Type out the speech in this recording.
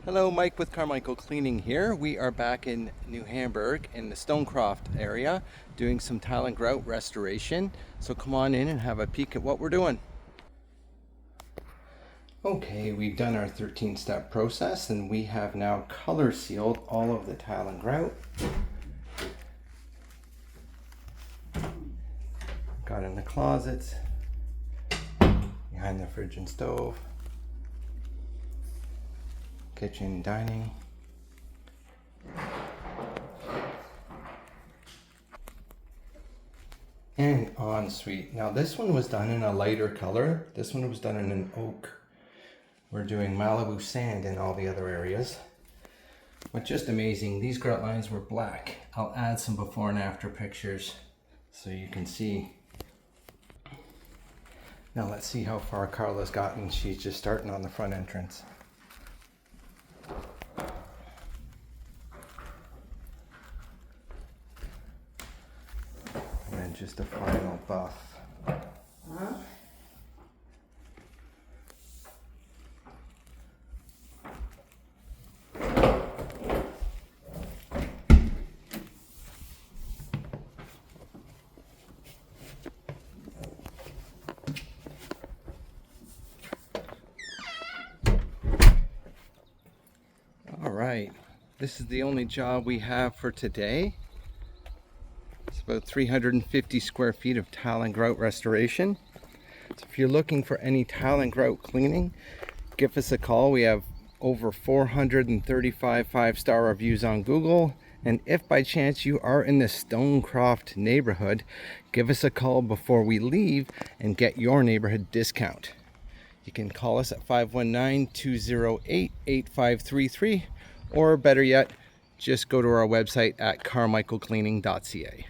Hello, Mike with Carmichael Cleaning here. We are back in New Hamburg in the Stonecroft area doing some tile and grout restoration. So come on in and have a peek at what we're doing. Okay, we've done our 13-step process and we have now color sealed all of the tile and grout. Got in the closets, behind the fridge and stove, kitchen, dining, and ensuite. Now this one was done in a lighter color. This one was done in an oak. We're doing Malibu sand in all the other areas. But just amazing, these grout lines were black. I'll add some before and after pictures so you can see. Now let's see how far Carla's gotten. She's just starting on the front entrance. And then just a final buff. All right, this is the only job we have for today. It's about 350 square feet of tile and grout restoration. So if you're looking for any tile and grout cleaning, give us a call. We have over 435 five-star reviews on Google. And if by chance you are in the Stonecroft neighborhood, give us a call before we leave and get your neighborhood discount. You can call us at 519-208-8533, or better yet, just go to our website at carmichaelcleaning.ca.